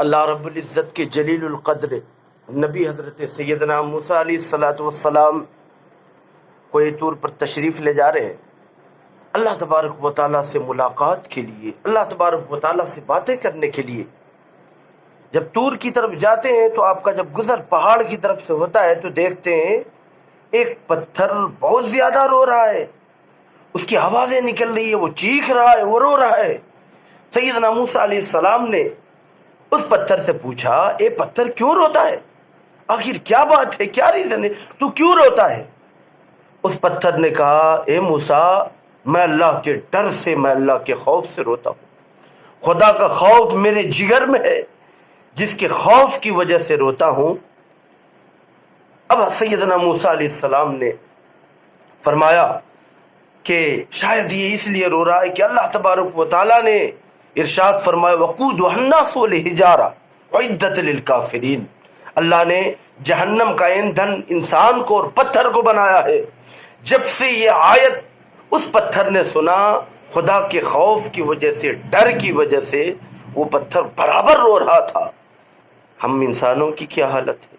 اللہ رب العزت کے جلیل القدر نبی حضرت سیدنا موسیٰ علیہ السلام کوہ طور پر تشریف لے جا رہے ہیں اللہ تبارک و تعالیٰ سے ملاقات کے لیے، اللہ تبارک و تعالیٰ سے باتیں کرنے کے لیے۔ جب طور کی طرف جاتے ہیں تو آپ کا جب گزر پہاڑ کی طرف سے ہوتا ہے تو دیکھتے ہیں ایک پتھر بہت زیادہ رو رہا ہے، اس کی آوازیں نکل رہی ہے، وہ چیخ رہا ہے، وہ رو رہا ہے۔ سیدنا موسیٰ علیہ السلام نے اس پتھر سے پوچھا، اے پتھر کیوں روتا ہے؟ آخر کیا بات ہے، کیا ریزن ہے، تو کیوں روتا ہے؟ اس پتھر نے کہا، اے موسیٰ میں اللہ کے ڈر سے، میں اللہ کے خوف سے روتا ہوں، خدا کا خوف میرے جگر میں ہے، جس کے خوف کی وجہ سے روتا ہوں۔ اب سیدنا موسیٰ علیہ السلام نے فرمایا کہ شاید یہ اس لیے رو رہا ہے کہ اللہ تبارک و تعالیٰ نے ارشاد فرمایا وَقُودُهَا النَّاسُ وَالْحِجَارَةُ أُعِدَّتْ لِلْكَافِرِينَ، اللہ نے جہنم کا ایندھن انسان کو اور پتھر کو بنایا ہے۔ جب سے یہ آیت اس پتھر نے سنا، خدا کے خوف کی وجہ سے، ڈر کی وجہ سے وہ پتھر برابر رو رہا تھا۔ ہم انسانوں کی کیا حالت ہے؟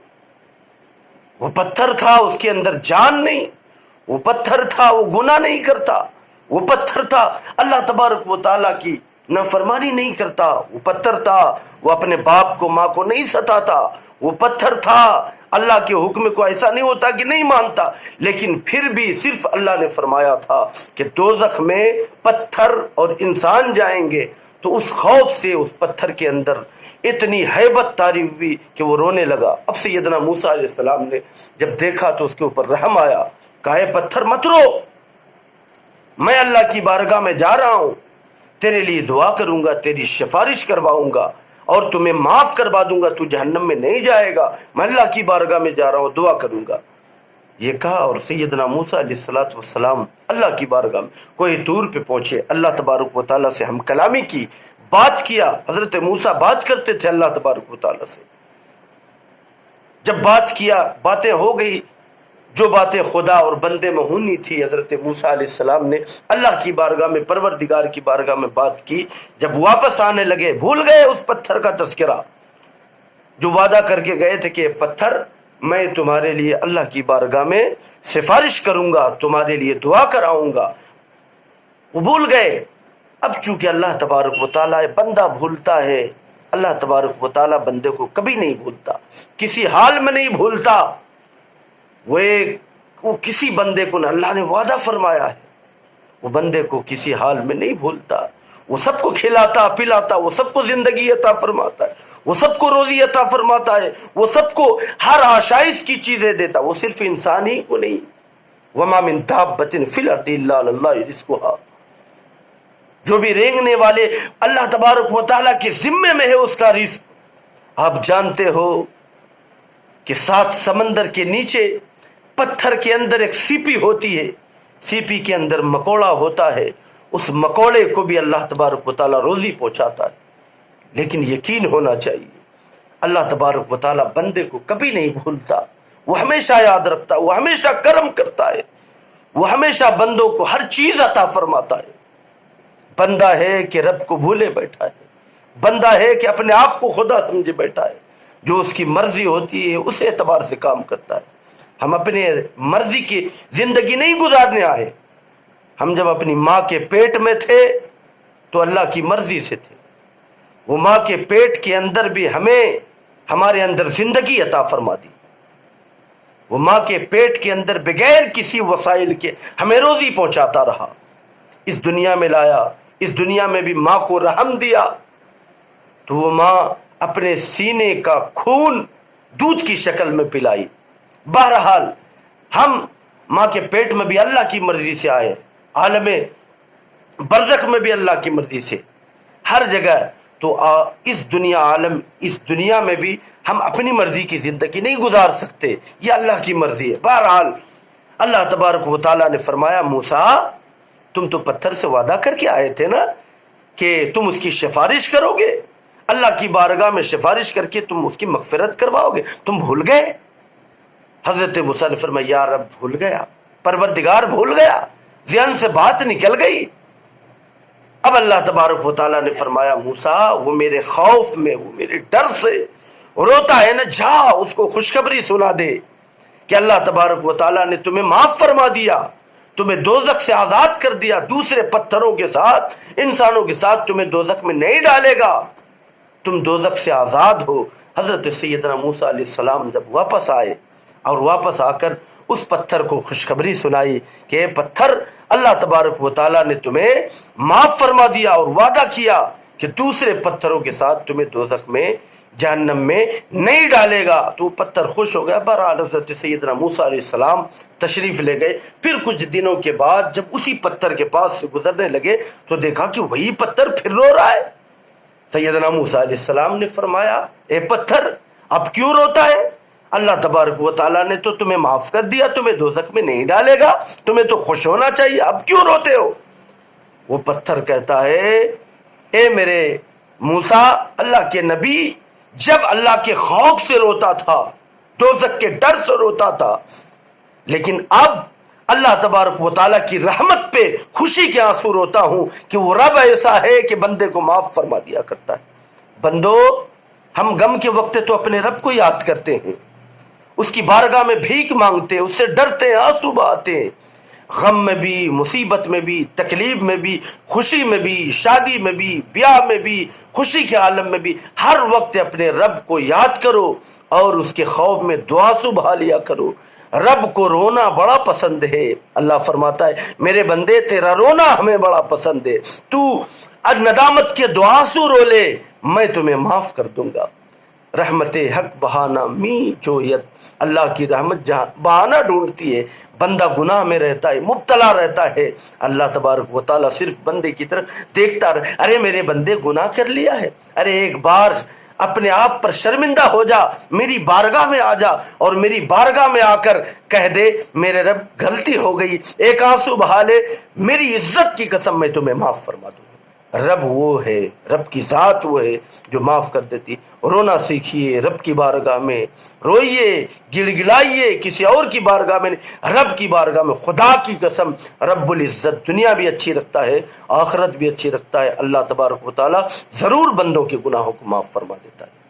وہ پتھر تھا، اس کے اندر جان نہیں، وہ پتھر تھا، وہ گناہ نہیں کرتا، وہ پتھر تھا اللہ تبارک و تعالیٰ کی نافرمانی نہیں کرتا، وہ پتھر تھا وہ اپنے باپ کو ماں کو نہیں ستاتا، وہ پتھر تھا اللہ کے حکم کو ایسا نہیں ہوتا کہ نہیں مانتا، لیکن پھر بھی صرف اللہ نے فرمایا تھا کہ دوزخ میں پتھر اور انسان جائیں گے، تو اس خوف سے اس پتھر کے اندر اتنی ہیبت طاری ہوئی کہ وہ رونے لگا۔ اب سیدنا موسیٰ علیہ السلام نے جب دیکھا تو اس کے اوپر رحم آیا، کہا اے پتھر مت رو، میں اللہ کی بارگاہ میں جا رہا ہوں، تیرے لیے دعا کروں گا، تیری سفارش کرواؤں گا اور تمہیں معاف کروا دوں گا، تو جہنم میں نہیں جائے گا، میں اللہ کی بارگاہ میں جا رہا ہوں، دعا کروں گا۔ یہ کہا اور سیدنا موسیٰ علیہ السلام اللہ کی بارگاہ میں کوہ طور پہ پہنچے، اللہ تبارک و تعالیٰ سے ہم کلامی کی، بات کیا۔ حضرت موسیٰ بات کرتے تھے اللہ تبارک و تعالیٰ سے، جب بات کیا، باتیں ہو گئی، جو باتیں خدا اور بندے میں ہونی تھی حضرت موسیٰ علیہ السلام نے اللہ کی بارگاہ میں، پروردگار کی بارگاہ میں بات کی۔ جب واپس آنے لگے بھول گئے اس پتھر کا تذکرہ جو وعدہ کر کے گئے تھے کہ پتھر میں تمہارے لیے اللہ کی بارگاہ میں سفارش کروں گا، تمہارے لیے دعا کراؤں گا، وہ بھول گئے۔ اب چونکہ اللہ تبارک و تعالیٰ بندہ بھولتا ہے، اللہ تبارک و تعالیٰ بندے کو کبھی نہیں بھولتا، کسی حال میں نہیں بھولتا۔ وہ کسی بندے کو نہ اللہ نے وعدہ فرمایا ہے، وہ بندے کو کسی حال میں نہیں بھولتا، وہ سب کو کھلاتا پلاتا، وہ سب کو زندگی عطا فرماتا ہے، وہ سب کو روزی عطا فرماتا ہے، وہ سب کو ہر آشائش کی چیزیں دیتا، وہ صرف انسان ہی کو نہیں۔ وَمَا مِن دَابَّةٍ فِي الْأَرْضِ إِلَّا عَلَى اللَّهِ رِزْقُهَا، جو بھی رینگنے والے اللہ تبارک و تعالیٰ کے ذمے میں ہے اس کا رزق۔ آپ جانتے ہو کہ 7 سمندر کے نیچے پتھر کے اندر ایک سیپی ہوتی ہے، سیپی کے اندر مکوڑا ہوتا ہے، اس مکوڑے کو بھی اللہ تبارک و تعالیٰ روزی پہنچاتا ہے۔ لیکن یقین ہونا چاہیے اللہ تبارک و تعالیٰ بندے کو کبھی نہیں بھولتا، وہ ہمیشہ یاد رکھتا ہے، وہ ہمیشہ کرم کرتا ہے، وہ ہمیشہ بندوں کو ہر چیز عطا فرماتا ہے۔ بندہ ہے کہ رب کو بھولے بیٹھا ہے، بندہ ہے کہ اپنے آپ کو خدا سمجھے بیٹھا ہے، جو اس کی مرضی ہوتی ہے اس اعتبار سے کام کرتا ہے۔ ہم اپنے مرضی کی زندگی نہیں گزارنے آئے، ہم جب اپنی ماں کے پیٹ میں تھے تو اللہ کی مرضی سے تھے، وہ ماں کے پیٹ کے اندر بھی ہمیں ہمارے اندر زندگی عطا فرما دی، وہ ماں کے پیٹ کے اندر بغیر کسی وسائل کے ہمیں روزی پہنچاتا رہا، اس دنیا میں لایا، اس دنیا میں بھی ماں کو رحم دیا، تو وہ ماں اپنے سینے کا خون دودھ کی شکل میں پلائی۔ بہرحال ہم ماں کے پیٹ میں بھی اللہ کی مرضی سے آئے، عالم برزخ میں بھی اللہ کی مرضی سے، ہر جگہ۔ تو اس دنیا عالم، اس دنیا میں بھی ہم اپنی مرضی کی زندگی نہیں گزار سکتے، یہ اللہ کی مرضی ہے۔ بہرحال اللہ تبارک و تعالیٰ نے فرمایا موسیٰ تم تو پتھر سے وعدہ کر کے آئے تھے نا کہ تم اس کی سفارش کرو گے، اللہ کی بارگاہ میں سفارش کر کے تم اس کی مغفرت کرواؤ گے، تم بھول گئے؟ حضرت موسیٰ نے فرمایا یا رب بھول گیا، پروردگار بھول گیا، ذہن سے بات نکل گئی۔ اب اللہ تبارک و تعالیٰ نے فرمایا موسیٰ وہ میرے خوف میں، وہ میرے ڈر سے روتا ہے نا، جا اس کو خوشخبری سنا دے کہ اللہ تبارک و تعالیٰ نے تمہیں معاف فرما دیا، تمہیں دوزخ سے آزاد کر دیا، دوسرے پتھروں کے ساتھ، انسانوں کے ساتھ تمہیں دوزخ میں نہیں ڈالے گا، تم دوزخ سے آزاد ہو۔ حضرت سیدنا موسیٰ علیہ السلام جب واپس آئے اور واپس آ کر اس پتھر کو خوشخبری سنائی کہ اے پتھر، اللہ تبارک و تعالیٰ نے تمہیں معاف فرما دیا اور وعدہ کیا کہ دوسرے پتھروں کے ساتھ تمہیں دوزخ میں، جہنم میں نہیں ڈالے گا، تو وہ پتھر خوش ہو گیا۔ بہرحال حضرت سیدنا موسیٰ علیہ السلام تشریف لے گئے۔ پھر کچھ دنوں کے بعد جب اسی پتھر کے پاس سے گزرنے لگے تو دیکھا کہ وہی پتھر پھر رو رہا ہے۔ سیدنا موسیٰ علیہ السلام نے فرمایا اے پتھر اب کیوں روتا ہے؟ اللہ تبارک و تعالیٰ نے تو تمہیں معاف کر دیا، تمہیں دوزخ میں نہیں ڈالے گا، تمہیں تو خوش ہونا چاہیے، اب کیوں روتے ہو؟ وہ پتھر کہتا ہے اے میرے موسیٰ، اللہ کے نبی جب اللہ کے خوف سے روتا تھا، دوزخ کے ڈر سے روتا تھا، لیکن اب اللہ تبارک و تعالیٰ کی رحمت پہ خوشی کے آنسو روتا ہوں کہ وہ رب ایسا ہے کہ بندے کو معاف فرما دیا کرتا ہے۔ بندو، ہم غم کے وقت تو اپنے رب کو یاد کرتے ہیں، اس کی بارگاہ میں بھیک مانگتے ہیں، اس سے ڈرتے ہیں، آنسو بہاتے ہیں، غم میں بھی، مصیبت میں بھی، تکلیف میں بھی، خوشی میں بھی، شادی میں بھی، بیاہ میں بھی، خوشی کے عالم میں بھی، ہر وقت اپنے رب کو یاد کرو اور اس کے خوف میں دعا سو بہا لیا کرو۔ رب کو رونا بڑا پسند ہے۔ اللہ فرماتا ہے میرے بندے تیرا رونا ہمیں بڑا پسند ہے، تو ندامت کے دعا سو رو لے، میں تمہیں معاف کر دوں گا۔ رحمت حق بہانہ می جویت، اللہ کی رحمت جہاں بہانہ ڈھونڈتی ہے، بندہ گناہ میں رہتا ہے، مبتلا رہتا ہے، اللہ تبارک و تعالیٰ صرف بندے کی طرف دیکھتا رہے، ارے میرے بندے گناہ کر لیا ہے، ارے ایک بار اپنے آپ پر شرمندہ ہو جا، میری بارگاہ میں آ جا اور میری بارگاہ میں آ کر کہہ دے میرے رب غلطی ہو گئی، ایک آنسو بہا لے، میری عزت کی قسم میں تمہیں معاف فرما دوں۔ رب وہ ہے، رب کی ذات وہ ہے جو معاف کر دیتی۔ رونا سیکھیے رب کی بارگاہ میں، روئیے، گڑ گڑائیے، کسی اور کی بارگاہ میں نہیں، رب کی بارگاہ میں۔ خدا کی قسم رب العزت دنیا بھی اچھی رکھتا ہے، آخرت بھی اچھی رکھتا ہے۔ اللہ تبارک و تعالیٰ ضرور بندوں کے گناہوں کو معاف فرما دیتا ہے۔